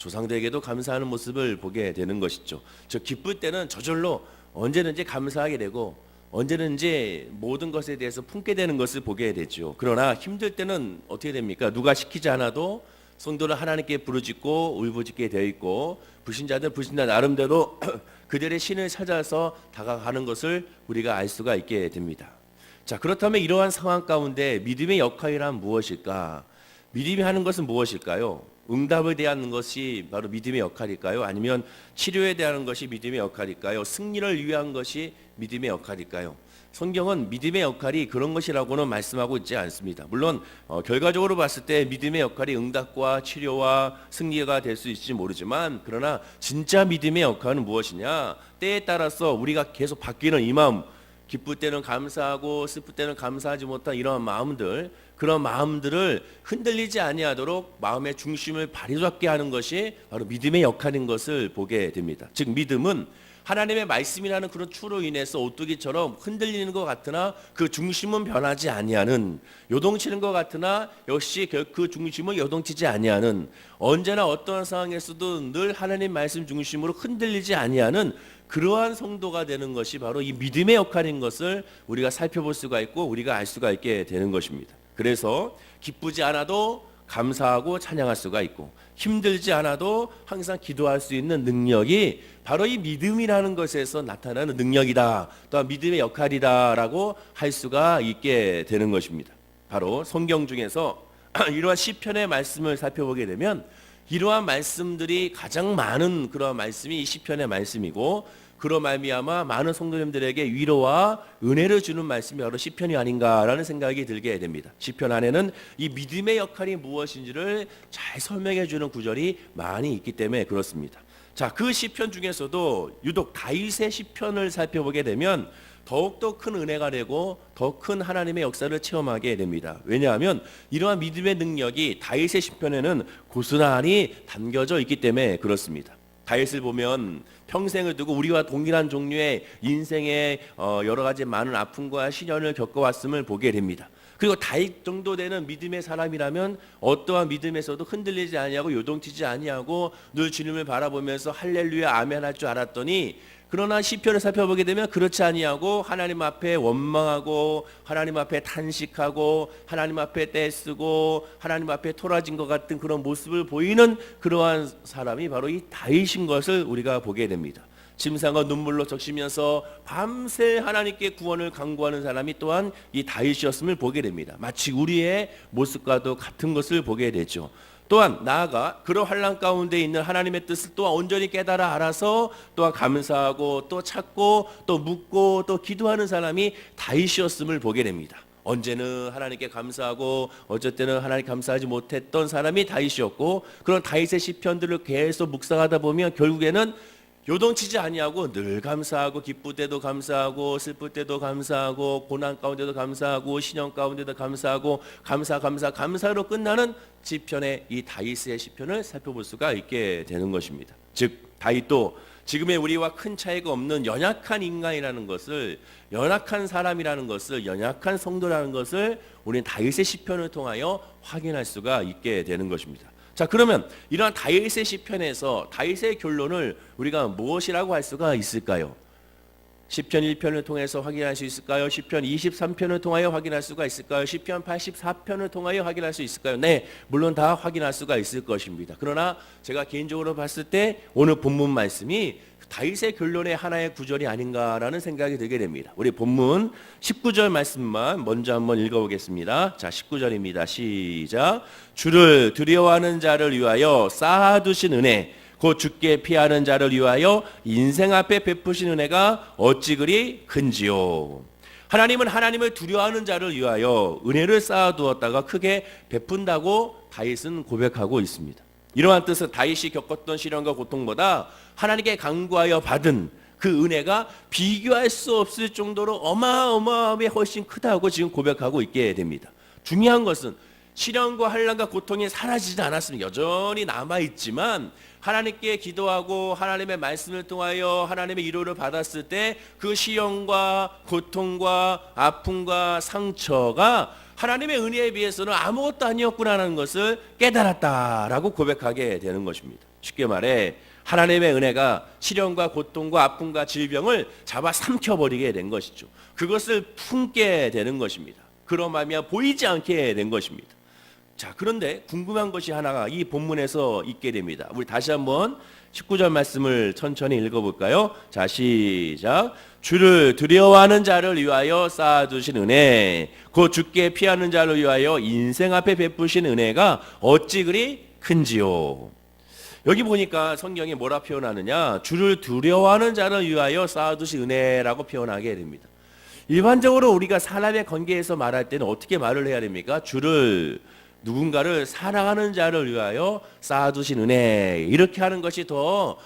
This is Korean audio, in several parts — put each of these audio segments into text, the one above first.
조상들에게도 감사하는 모습을 보게 되는 것이죠. 즉 기쁠 때는 저절로 언제든지 감사하게 되고 언제든지 모든 것에 대해서 품게 되는 것을 보게 되죠. 그러나 힘들 때는 어떻게 됩니까? 누가 시키지 않아도 성도는 하나님께 부르짖고 울부짖게 되어 있고 불신자들 불신자 나름대로 그들의 신을 찾아서 다가가는 것을 우리가 알 수가 있게 됩니다. 자, 그렇다면 이러한 상황 가운데 믿음의 역할이란 무엇일까? 믿음이 하는 것은 무엇일까요? 응답을 대하는 것이 바로 믿음의 역할일까요? 아니면 치료에 대한 것이 믿음의 역할일까요? 승리를 위한 것이 믿음의 역할일까요? 성경은 믿음의 역할이 그런 것이라고는 말씀하고 있지 않습니다. 물론 결과적으로 봤을 때 믿음의 역할이 응답과 치료와 승리가 될 수 있을지 모르지만 그러나 진짜 믿음의 역할은 무엇이냐? 때에 따라서 우리가 계속 바뀌는 이 마음, 기쁠 때는 감사하고 슬플 때는 감사하지 못한 이러한 마음들, 그런 마음들을 흔들리지 아니하도록 마음의 중심을 바로잡게 하는 것이 바로 믿음의 역할인 것을 보게 됩니다. 즉 믿음은 하나님의 말씀이라는 그런 추로 인해서 오뚜기처럼 흔들리는 것 같으나 그 중심은 변하지 아니하는, 요동치는 것 같으나 역시 그 중심은 요동치지 아니하는, 언제나 어떠한 상황에서도 늘 하나님 말씀 중심으로 흔들리지 아니하는 그러한 성도가 되는 것이 바로 이 믿음의 역할인 것을 우리가 살펴볼 수가 있고 우리가 알 수가 있게 되는 것입니다. 그래서 기쁘지 않아도 감사하고 찬양할 수가 있고 힘들지 않아도 항상 기도할 수 있는 능력이 바로 이 믿음이라는 것에서 나타나는 능력이다, 또한 믿음의 역할이다라고 할 수가 있게 되는 것입니다. 바로 성경 중에서 이러한 시편의 말씀을 살펴보게 되면 이러한 말씀들이 가장 많은 그러한 말씀이 이 시편의 말씀이고 그로 말미암아 많은 성도님들에게 위로와 은혜를 주는 말씀이 바로 시편이 아닌가라는 생각이 들게 됩니다. 시편 안에는 이 믿음의 역할이 무엇인지를 잘 설명해 주는 구절이 많이 있기 때문에 그렇습니다. 자, 그 시편 중에서도 유독 다윗의 시편을 살펴보게 되면 더욱더 큰 은혜가 되고 더 큰 하나님의 역사를 체험하게 됩니다. 왜냐하면 이러한 믿음의 능력이 다윗의 시편에는 고스란히 담겨져 있기 때문에 그렇습니다. 다윗을 보면 평생을 두고 우리와 동일한 종류의 인생의 여러 가지 많은 아픔과 시련을 겪어왔음을 보게 됩니다. 그리고 다윗 정도 되는 믿음의 사람이라면 어떠한 믿음에서도 흔들리지 아니하고 요동치지 아니하고 늘 주님을 바라보면서 할렐루야 아멘 할 줄 알았더니 그러나 시편을 살펴보게 되면 그렇지 아니하고 하나님 앞에 원망하고 하나님 앞에 탄식하고 하나님 앞에 떼쓰고 하나님 앞에 토라진 것 같은 그런 모습을 보이는 그러한 사람이 바로 이 다윗인 것을 우리가 보게 됩니다. 침상과 눈물로 적시면서 밤새 하나님께 구원을 간구하는 사람이 또한 이 다윗이었음을 보게 됩니다. 마치 우리의 모습과도 같은 것을 보게 되죠. 또한 나아가 그런 환난 가운데 있는 하나님의 뜻을 또한 온전히 깨달아 알아서 또한 감사하고 또 찾고 또 묻고 또 기도하는 사람이 다윗이었음을 보게 됩니다. 언제는 하나님께 감사하고 어쩔 때는 하나님 감사하지 못했던 사람이 다윗이었고 그런 다윗의 시편들을 계속 묵상하다 보면 결국에는 요동치지 아니하고 늘 감사하고 기쁠 때도 감사하고 슬플 때도 감사하고 고난 가운데도 감사하고 신형 가운데도 감사하고 감사로 끝나는 시편의 이 다윗의 시편을 살펴볼 수가 있게 되는 것입니다. 즉 다윗도 지금의 우리와 큰 차이가 없는 연약한 인간이라는 것을, 연약한 사람이라는 것을, 연약한 성도라는 것을 우리는 다윗의 시편을 통하여 확인할 수가 있게 되는 것입니다. 자, 그러면 이러한 다윗의 시편에서 다윗의 결론을 우리가 무엇이라고 할 수가 있을까요? 시편 1편을 통해서 확인할 수 있을까요? 시편 23편을 통하여 확인할 수가 있을까요? 시편 84편을 통하여 확인할 수 있을까요? 네, 물론 다 확인할 수가 있을 것입니다. 그러나 제가 개인적으로 봤을 때 오늘 본문 말씀이 다윗의 결론의 하나의 구절이 아닌가라는 생각이 들게 됩니다. 우리 본문 19절 말씀만 먼저 한번 읽어보겠습니다. 자, 19절입니다. 시작. 주를 두려워하는 자를 위하여 쌓아두신 은혜, 곧 주께 피하는 자를 위하여 인생 앞에 베푸신 은혜가 어찌 그리 큰지요. 하나님은 하나님을 두려워하는 자를 위하여 은혜를 쌓아두었다가 크게 베푼다고 다윗은 고백하고 있습니다. 이러한 뜻은 다윗이 겪었던 시련과 고통보다 하나님께 간구하여 받은 그 은혜가 비교할 수 없을 정도로 어마어마하게 훨씬 크다고 지금 고백하고 있게 됩니다. 중요한 것은 시련과 환난과 고통이 사라지지 않았습니다. 여전히 남아있지만 하나님께 기도하고 하나님의 말씀을 통하여 하나님의 위로를 받았을 때 그 시련과 고통과 아픔과 상처가 하나님의 은혜에 비해서는 아무것도 아니었구나라는 것을 깨달았다라고 고백하게 되는 것입니다. 쉽게 말해 하나님의 은혜가 시련과 고통과 아픔과 질병을 잡아 삼켜버리게 된 것이죠. 그것을 품게 되는 것입니다. 그런 마음이 보이지 않게 된 것입니다. 자, 그런데 궁금한 것이 하나가 이 본문에서 있게 됩니다. 우리 다시 한번 19절 말씀을 천천히 읽어볼까요? 자, 시작. 주를 두려워하는 자를 위하여 쌓아두신 은혜, 곧 주께 피하는 자를 위하여 인생 앞에 베푸신 은혜가 어찌 그리 큰지요. 여기 보니까 성경이 뭐라 표현하느냐, 주를 두려워하는 자를 위하여 쌓아두신 은혜라고 표현하게 됩니다. 일반적으로 우리가 사람의 관계에서 말할 때는 어떻게 말을 해야 됩니까? 누군가를 사랑하는 자를 위하여 쌓아두신 은혜, 이렇게 하는 것이 더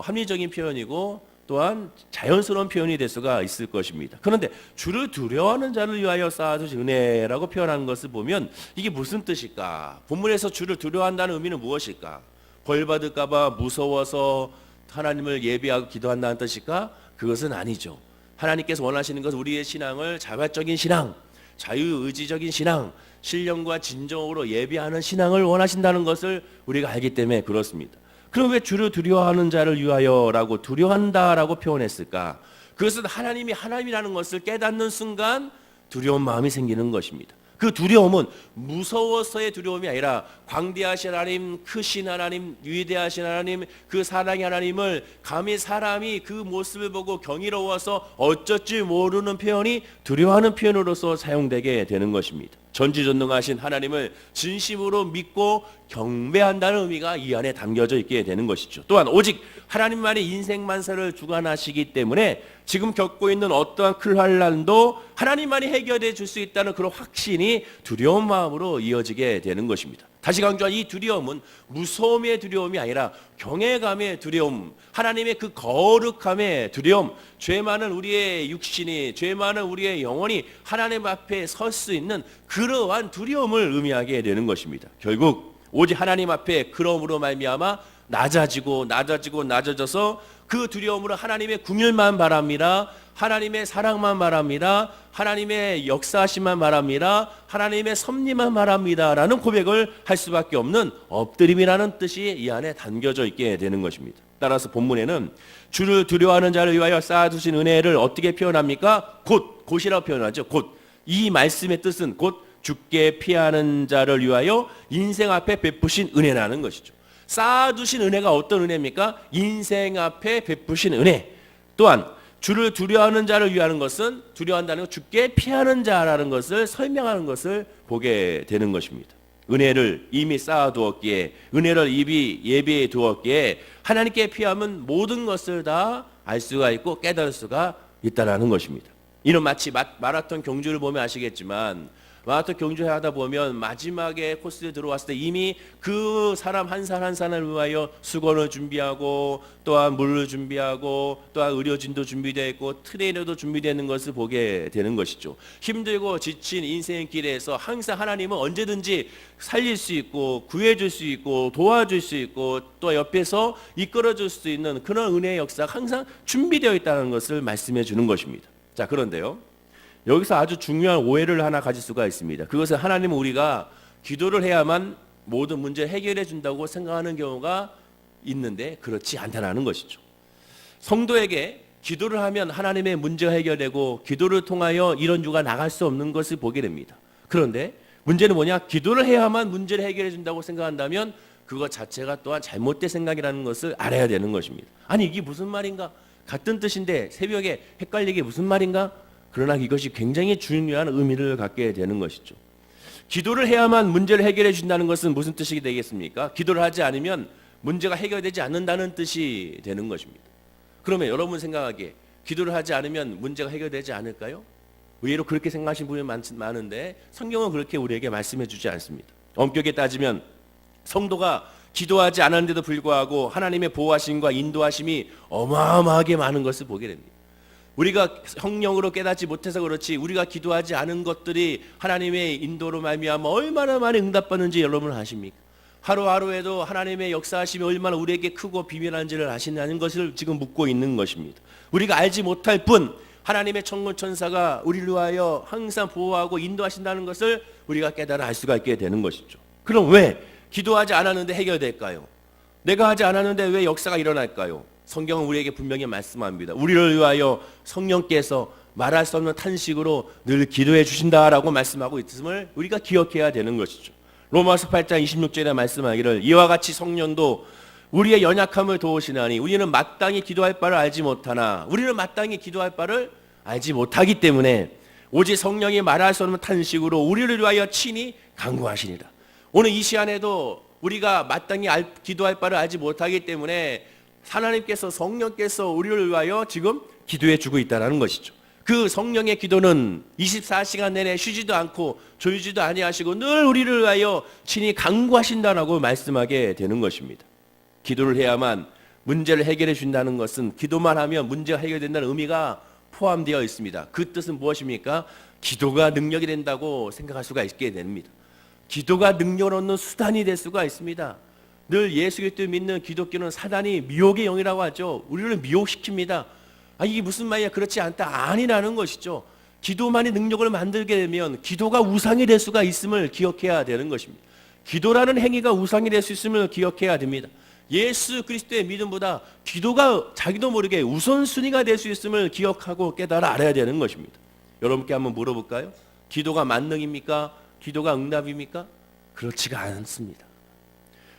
합리적인 표현이고 또한 자연스러운 표현이 될 수가 있을 것입니다. 그런데 주를 두려워하는 자를 위하여 쌓아두신 은혜라고 표현하는 것을 보면 이게 무슨 뜻일까? 본문에서 주를 두려워한다는 의미는 무엇일까? 벌 받을까 봐 무서워서 하나님을 예배하고 기도한다는 뜻일까? 그것은 아니죠. 하나님께서 원하시는 것은 우리의 신앙을 자발적인 신앙, 자유의지적인 신앙, 신령과 진정으로 예배하는 신앙을 원하신다는 것을 우리가 알기 때문에 그렇습니다. 그럼 왜 주를 두려워하는 자를 위하여라고 두려워한다라고 표현했을까? 그것은 하나님이 하나님이라는 것을 깨닫는 순간 두려운 마음이 생기는 것입니다. 그 두려움은 무서워서의 두려움이 아니라 광대하신 하나님, 크신 하나님, 위대하신 하나님, 그 사랑의 하나님을 감히 사람이 그 모습을 보고 경이로워서 어쩔 줄 모르는 표현이 두려워하는 표현으로서 사용되게 되는 것입니다. 전지전능하신 하나님을 진심으로 믿고 경배한다는 의미가 이 안에 담겨져 있게 되는 것이죠. 또한 오직 하나님만이 인생 만사를 주관하시기 때문에 지금 겪고 있는 어떠한 큰 환난도 하나님만이 해결해 줄 수 있다는 그런 확신이 두려운 마음으로 이어지게 되는 것입니다. 다시 강조한 이 두려움은 무서움의 두려움이 아니라 경외감의 두려움, 하나님의 그 거룩함의 두려움, 죄 많은 우리의 육신이, 죄 많은 우리의 영혼이 하나님 앞에 설 수 있는 그러한 두려움을 의미하게 되는 것입니다. 결국 오직 하나님 앞에 그러므로 말미암아 낮아져서 그 두려움으로 하나님의 궁율만 바랍니다. 하나님의 사랑만 바랍니다. 하나님의 역사하심만 바랍니다. 하나님의 섭리만 바랍니다. 라는 고백을 할 수밖에 없는 엎드림이라는 뜻이 이 안에 담겨져 있게 되는 것입니다. 따라서 본문에는 주를 두려워하는 자를 위하여 쌓아두신 은혜를 어떻게 표현합니까? 곧이라고 표현하죠. 이 말씀의 뜻은 곧 주께 피하는 자를 위하여 인생 앞에 베푸신 은혜라는 것이죠. 쌓아두신 은혜가 어떤 은혜입니까? 인생 앞에 베푸신 은혜. 또한 주를 두려워하는 자를 위하는 것은 두려워한다는 것, 주께 피하는 자라는 것을 설명하는 것을 보게 되는 것입니다. 은혜를 이미 쌓아두었기에, 은혜를 이미 예비해 두었기에 하나님께 피하면 모든 것을 다 알 수가 있고 깨달을 수가 있다는 것입니다. 이는 마치 마라톤 경주를 보면 아시겠지만 마라톤 경주 하다 보면 마지막에 코스에 들어왔을 때 이미 그 사람 한 사람 한 사람을 위하여 수건을 준비하고 또한 물을 준비하고 또한 의료진도 준비되어 있고 트레이너도 준비되는 것을 보게 되는 것이죠. 힘들고 지친 인생의 길에서 항상 하나님은 언제든지 살릴 수 있고 구해줄 수 있고 도와줄 수 있고 또 옆에서 이끌어줄 수 있는 그런 은혜의 역사가 항상 준비되어 있다는 것을 말씀해 주는 것입니다. 자, 그런데요, 여기서 아주 중요한 오해를 하나 가질 수가 있습니다. 그것은 하나님은 우리가 기도를 해야만 모든 문제를 해결해 준다고 생각하는 경우가 있는데 그렇지 않다는 것이죠. 성도에게 기도를 하면 하나님의 문제가 해결되고 기도를 통하여 이런 유가 나갈 수 없는 것을 보게 됩니다. 그런데 문제는 뭐냐? 기도를 해야만 문제를 해결해 준다고 생각한다면 그것 자체가 또한 잘못된 생각이라는 것을 알아야 되는 것입니다. 아니, 이게 무슨 말인가? 같은 뜻인데 새벽에 헷갈리게 무슨 말인가? 그러나 이것이 굉장히 중요한 의미를 갖게 되는 것이죠. 기도를 해야만 문제를 해결해 준다는 것은 무슨 뜻이 되겠습니까? 기도를 하지 않으면 문제가 해결되지 않는다는 뜻이 되는 것입니다. 그러면 여러분 생각하기에 기도를 하지 않으면 문제가 해결되지 않을까요? 의외로 그렇게 생각하시는 분이 많은데 성경은 그렇게 우리에게 말씀해 주지 않습니다. 엄격히 따지면 성도가 기도하지 않았는데도 불구하고 하나님의 보호하심과 인도하심이 어마어마하게 많은 것을 보게 됩니다. 우리가 성령으로 깨닫지 못해서 그렇지 우리가 기도하지 않은 것들이 하나님의 인도로 말미암아 얼마나 많이 응답받는지 여러분 아십니까? 하루하루에도 하나님의 역사하심이 얼마나 우리에게 크고 비밀한지를 아시냐는 것을 지금 묻고 있는 것입니다. 우리가 알지 못할 뿐 하나님의 천군 천사가 우리를 위하여 항상 보호하고 인도하신다는 것을 우리가 깨달아 알 수가 있게 되는 것이죠. 그럼 왜 기도하지 않았는데 해결될까요? 내가 하지 않았는데 왜 역사가 일어날까요? 성경은 우리에게 분명히 말씀합니다. 우리를 위하여 성령께서 말할 수 없는 탄식으로 늘 기도해 주신다라고 말씀하고 있음을 우리가 기억해야 되는 것이죠. 로마서 8장 26절에 말씀하기를 이와 같이 성령도 우리의 연약함을 도우시나니 우리는 마땅히 기도할 바를 알지 못하나 우리는 마땅히 기도할 바를 알지 못하기 때문에 오직 성령이 말할 수 없는 탄식으로 우리를 위하여 친히 간구하시니라. 오늘 이 시간에도 우리가 마땅히 기도할 바를 알지 못하기 때문에 하나님께서 성령께서 우리를 위하여 지금 기도해 주고 있다는 것이죠. 그 성령의 기도는 24시간 내내 쉬지도 않고 졸지도 아니하시고 늘 우리를 위하여 친히 간구하신다라고 말씀하게 되는 것입니다. 기도를 해야만 문제를 해결해 준다는 것은 기도만 하면 문제가 해결된다는 의미가 포함되어 있습니다. 그 뜻은 무엇입니까? 기도가 능력이 된다고 생각할 수가 있게 됩니다. 기도가 능력을 얻는 수단이 될 수가 있습니다. 늘 예수 그리스도를 믿는 기독교는 사단이 미혹의 영이라고 하죠. 우리를 미혹시킵니다. 이게 무슨 말이야? 그렇지 않다. 아니라는 것이죠. 기도만이 능력을 만들게 되면 기도가 우상이 될 수가 있음을 기억해야 되는 것입니다. 기도라는 행위가 우상이 될 수 있음을 기억해야 됩니다. 예수 그리스도의 믿음보다 기도가 자기도 모르게 우선순위가 될 수 있음을 기억하고 깨달아 알아야 되는 것입니다. 여러분께 한번 물어볼까요? 기도가 만능입니까? 기도가 응답입니까? 그렇지가 않습니다.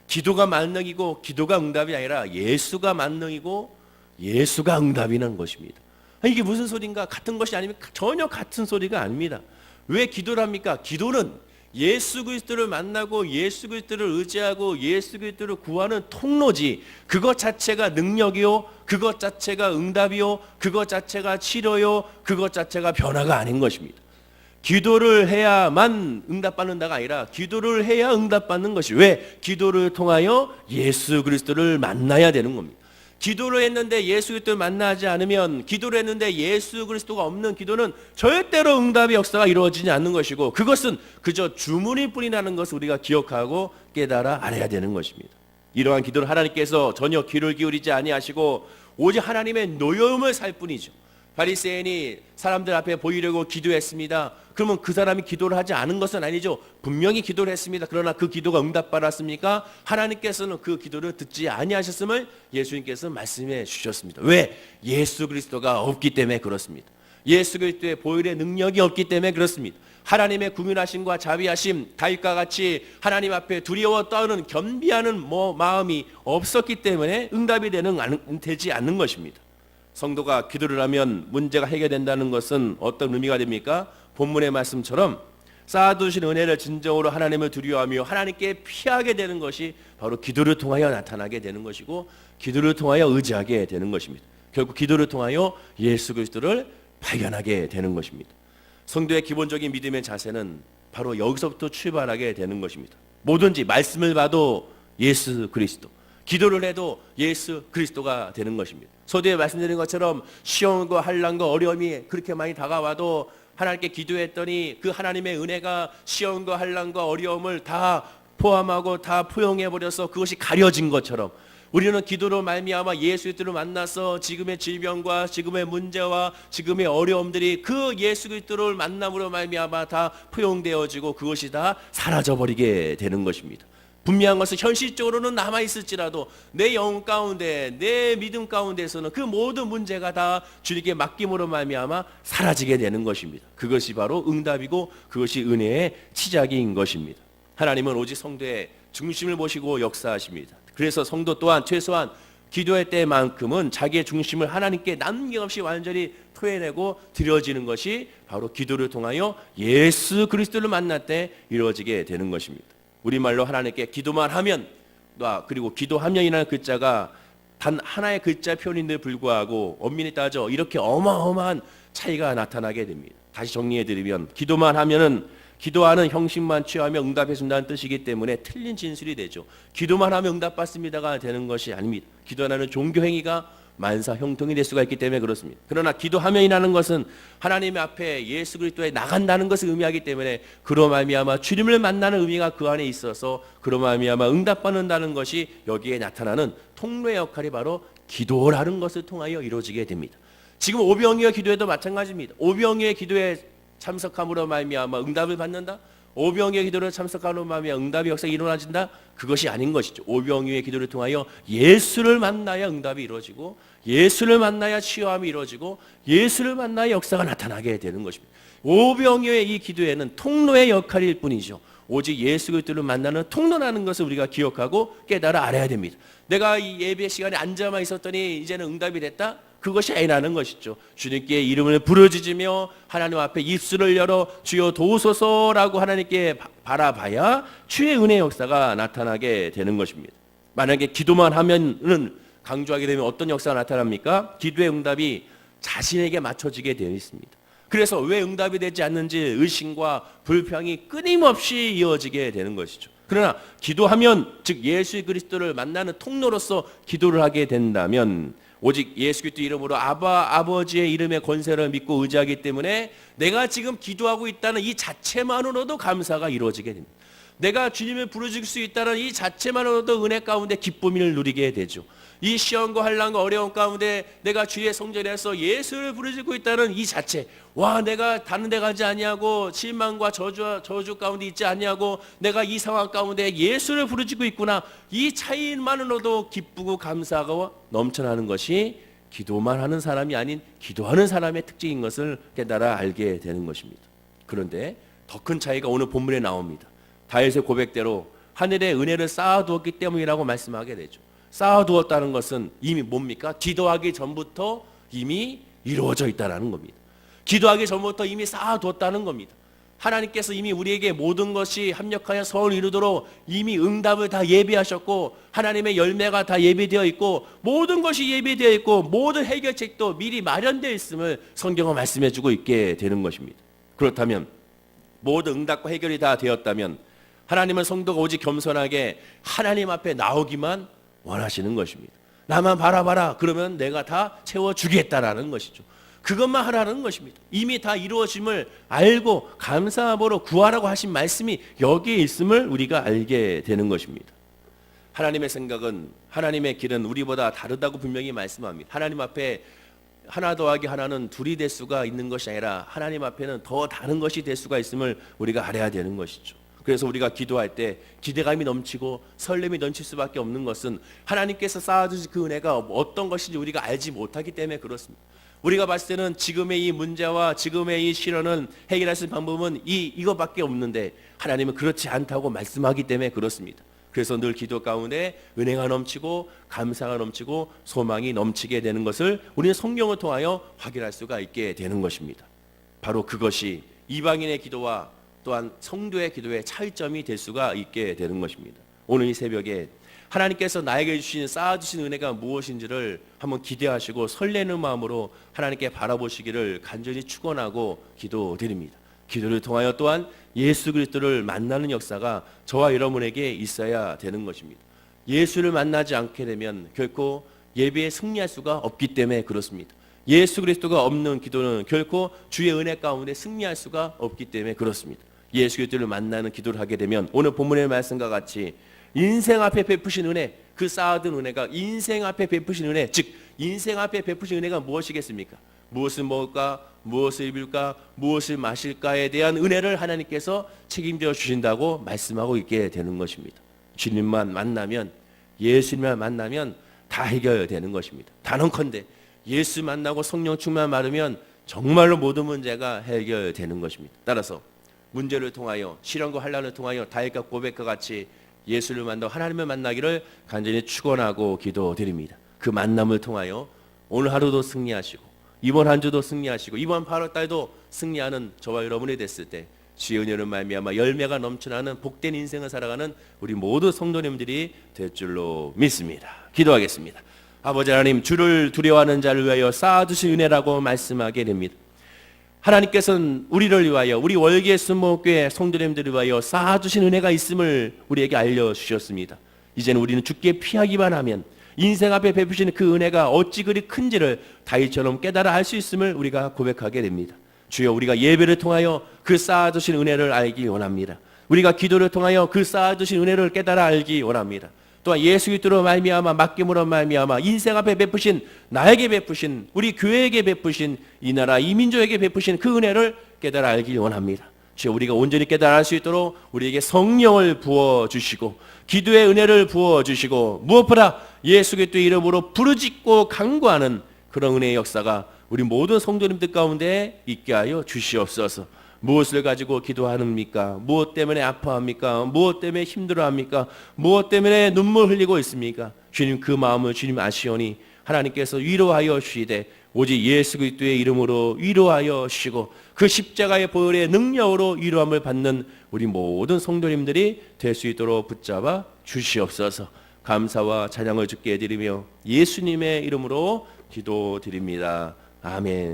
기도가 만능이고 기도가 응답이 아니라 예수가 만능이고 예수가 응답이라는 것입니다. 이게 무슨 소리인가? 같은 것이 아니면 전혀 같은 소리가 아닙니다. 왜 기도를 합니까? 기도는 예수 그리스도를 만나고 예수 그리스도를 의지하고 예수 그리스도를 구하는 통로지 그것 자체가 능력이요 그것 자체가 응답이요 그것 자체가 치료요 그것 자체가 변화가 아닌 것입니다. 기도를 해야만 응답받는다가 아니라 기도를 해야 응답받는 것이 왜? 기도를 통하여 예수 그리스도를 만나야 되는 겁니다. 기도를 했는데 예수 그리스도를 만나지 않으면 기도를 했는데 예수 그리스도가 없는 기도는 절대로 응답의 역사가 이루어지지 않는 것이고 그것은 그저 주문일 뿐이라는 것을 우리가 기억하고 깨달아 알아야 되는 것입니다. 이러한 기도를 하나님께서 전혀 귀를 기울이지 아니하시고 오직 하나님의 노여움을 살 뿐이죠. 바리새인이 사람들 앞에 보이려고 기도했습니다. 그러면 그 사람이 기도를 하지 않은 것은 아니죠. 분명히 기도를 했습니다. 그러나 그 기도가 응답받았습니까? 하나님께서는 그 기도를 듣지 아니하셨음을 예수님께서 말씀해 주셨습니다. 왜? 예수 그리스도가 없기 때문에 그렇습니다. 예수 그리스도의 보혈의 능력이 없기 때문에 그렇습니다. 하나님의 구민하심과 자비하심, 다윗과 같이 하나님 앞에 두려워 떠는 겸비하는 마음이 없었기 때문에 응답이 되지 않는 것입니다. 성도가 기도를 하면 문제가 해결된다는 것은 어떤 의미가 됩니까? 본문의 말씀처럼 쌓아두신 은혜를 진정으로 하나님을 두려워하며 하나님께 피하게 되는 것이 바로 기도를 통하여 나타나게 되는 것이고 기도를 통하여 의지하게 되는 것입니다. 결국 기도를 통하여 예수 그리스도를 발견하게 되는 것입니다. 성도의 기본적인 믿음의 자세는 바로 여기서부터 출발하게 되는 것입니다. 뭐든지 말씀을 봐도 예수 그리스도, 기도를 해도 예수 그리스도가 되는 것입니다. 서두에 말씀드린 것처럼 시험과 환난과 어려움이 그렇게 많이 다가와도 하나님께 기도했더니 그 하나님의 은혜가 시험과 환난과 어려움을 다 포함하고 다 포용해버려서 그것이 가려진 것처럼 우리는 기도로 말미암아 예수 그리스도를 만나서 지금의 질병과 지금의 문제와 지금의 어려움들이 그 예수 그리스도를 만남으로 말미암아 다 포용되어지고 그것이 다 사라져버리게 되는 것입니다. 분명한 것은 현실적으로는 남아있을지라도 내 영혼 가운데 내 믿음 가운데서는 그 모든 문제가 다 주님께 맡김으로 말미암아 사라지게 되는 것입니다. 그것이 바로 응답이고 그것이 은혜의 시작인 것입니다. 하나님은 오직 성도의 중심을 보시고 역사하십니다. 그래서 성도 또한 최소한 기도할 때만큼은 자기의 중심을 하나님께 남김없이 완전히 토해내고 드려지는 것이 바로 기도를 통하여 예수 그리스도를 만날 때 이루어지게 되는 것입니다. 우리말로 하나님께 기도만 하면 그리고 기도하면이라는 글자가 단 하나의 글자 표현인데 불구하고 엄밀히 따져 이렇게 어마어마한 차이가 나타나게 됩니다. 다시 정리해드리면 기도만 하면은 기도하는 형식만 취하며 응답해 준다는 뜻이기 때문에 틀린 진술이 되죠. 기도만 하면 응답받습니다가 되는 것이 아닙니다. 기도하는 종교 행위가 만사 형통이 될 수가 있기 때문에 그렇습니다. 그러나 기도하면이라는 것은 하나님 앞에 예수 그리스도에 나간다는 것을 의미하기 때문에 그로 말미암아 주님을 만나는 의미가 그 안에 있어서 그로 말미암아 응답받는다는 것이 여기에 나타나는 통로의 역할이 바로 기도라는 것을 통하여 이루어지게 됩니다. 지금 오병이어 기도에도 마찬가지입니다. 오병이어의 기도에 참석함으로 말미암아 응답을 받는다. 오병이의 기도를 참석하는 마음에 응답의 역사가 일어나진다? 그것이 아닌 것이죠. 오병이의 기도를 통하여 예수를 만나야 응답이 이루어지고, 예수를 만나야 치유함이 이루어지고, 예수를 만나야 역사가 나타나게 되는 것입니다. 오병이의 이 기도에는 통로의 역할일 뿐이죠. 오직 예수 그리스도를 만나는 통로라는 것을 우리가 기억하고 깨달아 알아야 됩니다. 내가 이 예배 시간에 앉아만 있었더니 이제는 응답이 됐다? 그것이 아니라는 것이죠. 주님께 이름을 부르짖으며 하나님 앞에 입술을 열어 주여 도우소서라고 하나님께 바라봐야 주의 은혜의 역사가 나타나게 되는 것입니다. 만약에 기도만 하면은 강조하게 되면 어떤 역사가 나타납니까? 기도의 응답이 자신에게 맞춰지게 되어 있습니다. 그래서 왜 응답이 되지 않는지 의심과 불평이 끊임없이 이어지게 되는 것이죠. 그러나 기도하면, 즉 예수 그리스도를 만나는 통로로서 기도를 하게 된다면 오직 예수 그리스도 이름으로 아버지의 이름의 권세를 믿고 의지하기 때문에 내가 지금 기도하고 있다는 이 자체만으로도 감사가 이루어지게 됩니다. 내가 주님을 부르짖을 수 있다는 이 자체만으로도 은혜 가운데 기쁨을 누리게 되죠. 이 시험과 환난과 어려움 가운데 내가 주의 성전에서 예수를 부르짖고 있다는 이 자체, 와, 내가 다른 데 가지 아니하고 실망과 저주 가운데 있지 아니하고 내가 이 상황 가운데 예수를 부르짖고 있구나, 이 차이만으로도 기쁘고 감사하고 넘쳐나는 것이 기도만 하는 사람이 아닌 기도하는 사람의 특징인 것을 깨달아 알게 되는 것입니다. 그런데 더 큰 차이가 오늘 본문에 나옵니다. 다윗의 고백대로 하늘의 은혜를 쌓아두었기 때문이라고 말씀하게 되죠. 쌓아두었다는 것은 이미 뭡니까? 기도하기 전부터 이미 이루어져 있다는 겁니다. 기도하기 전부터 이미 쌓아두었다는 겁니다. 하나님께서 이미 우리에게 모든 것이 합력하여 선을 이루도록 이미 응답을 다 예비하셨고, 하나님의 열매가 다 예비되어 있고, 모든 것이 예비되어 있고, 모든 해결책도 미리 마련되어 있음을 성경은 말씀해 주고 있게 되는 것입니다. 그렇다면 모든 응답과 해결이 다 되었다면 하나님은 성도가 오직 겸손하게 하나님 앞에 나오기만 원하시는 것입니다. 나만 바라봐라, 그러면 내가 다 채워주겠다라는 것이죠. 그것만 하라는 것입니다. 이미 다 이루어짐을 알고 감사함으로 구하라고 하신 말씀이 여기에 있음을 우리가 알게 되는 것입니다. 하나님의 생각은, 하나님의 길은 우리보다 다르다고 분명히 말씀합니다. 하나님 앞에 하나 더하기 하나는 둘이 될 수가 있는 것이 아니라 하나님 앞에는 더 다른 것이 될 수가 있음을 우리가 알아야 되는 것이죠. 그래서 우리가 기도할 때 기대감이 넘치고 설렘이 넘칠 수밖에 없는 것은 하나님께서 쌓아주신 그 은혜가 어떤 것인지 우리가 알지 못하기 때문에 그렇습니다. 우리가 봤을 때는 지금의 이 문제와 지금의 이 시련은 해결할 수 있는 방법은 이것밖에 없는데 하나님은 그렇지 않다고 말씀하기 때문에 그렇습니다. 그래서 늘 기도 가운데 은혜가 넘치고 감사가 넘치고 소망이 넘치게 되는 것을 우리는 성경을 통하여 확인할 수가 있게 되는 것입니다. 바로 그것이 이방인의 기도와 또한 성도의 기도의 차이점이 될 수가 있게 되는 것입니다. 오늘 이 새벽에 하나님께서 나에게 주신 쌓아주신 은혜가 무엇인지를 한번 기대하시고 설레는 마음으로 하나님께 바라보시기를 간절히 축원하고 기도드립니다. 기도를 통하여 또한 예수 그리스도를 만나는 역사가 저와 여러분에게 있어야 되는 것입니다. 예수를 만나지 않게 되면 결코 예배에 승리할 수가 없기 때문에 그렇습니다. 예수 그리스도가 없는 기도는 결코 주의 은혜 가운데 승리할 수가 없기 때문에 그렇습니다. 예수 그리스도를 만나는 기도를 하게 되면 오늘 본문의 말씀과 같이 인생 앞에 베푸신 은혜, 그 쌓아둔 은혜가 인생 앞에 베푸신 은혜, 즉 인생 앞에 베푸신 은혜가 무엇이겠습니까? 무엇을 먹을까, 무엇을 입을까, 무엇을 마실까에 대한 은혜를 하나님께서 책임져 주신다고 말씀하고 있게 되는 것입니다. 주님만 만나면, 예수님만 만나면 다 해결되는 것입니다. 단언컨대 예수 만나고 성령 충만 받으면 정말로 모든 문제가 해결되는 것입니다. 따라서 문제를 통하여, 시련과 환난을 통하여 다윗과 고백과 같이 예수를 만나고 하나님을 만나기를 간절히 축원하고 기도드립니다. 그 만남을 통하여 오늘 하루도 승리하시고 이번 한 주도 승리하시고 이번 8월 달도 승리하는 저와 여러분이 됐을 때 주의 은혜로 말미암아 열매가 넘쳐나는 복된 인생을 살아가는 우리 모두 성도님들이 될 줄로 믿습니다. 기도하겠습니다. 아버지 하나님, 주를 두려워하는 자를 위하여 쌓아두신 은혜라고 말씀하게 됩니다. 하나님께서는 우리를 위하여, 우리 월계 순목교회 성도님들을 위하여 쌓아주신 은혜가 있음을 우리에게 알려주셨습니다. 이제는 우리는 주께 피하기만 하면 인생 앞에 베푸시는 그 은혜가 어찌 그리 큰지를 다윗처럼 깨달아 알 수 있음을 우리가 고백하게 됩니다. 주여, 우리가 예배를 통하여 그 쌓아주신 은혜를 알기 원합니다. 우리가 기도를 통하여 그 쌓아주신 은혜를 깨달아 알기 원합니다. 또한 예수 그리스도로 말미암아 맡김으로 말미암아 인생 앞에 베푸신, 나에게 베푸신, 우리 교회에게 베푸신, 이 나라 이 민족에게 베푸신 그 은혜를 깨달아 알기 원합니다. 주여 우리가 온전히 깨달을 수 있도록 우리에게 성령을 부어주시고 기도의 은혜를 부어주시고 무엇보다 예수 그리스도의 이름으로 부르짖고 간구하는 그런 은혜의 역사가 우리 모든 성도님들 가운데 있게 하여 주시옵소서. 무엇을 가지고 기도하십니까? 무엇 때문에 아파합니까? 무엇 때문에 힘들어합니까? 무엇 때문에 눈물 흘리고 있습니까? 주님 그 마음을 주님 아시오니 하나님께서 위로하여 주시되 오직 예수 그리스도의 이름으로 위로하여 주시고 그 십자가의 보혈의 능력으로 위로함을 받는 우리 모든 성도님들이 될 수 있도록 붙잡아 주시옵소서. 감사와 찬양을 주께 드리며 예수님의 이름으로 기도드립니다. 아멘.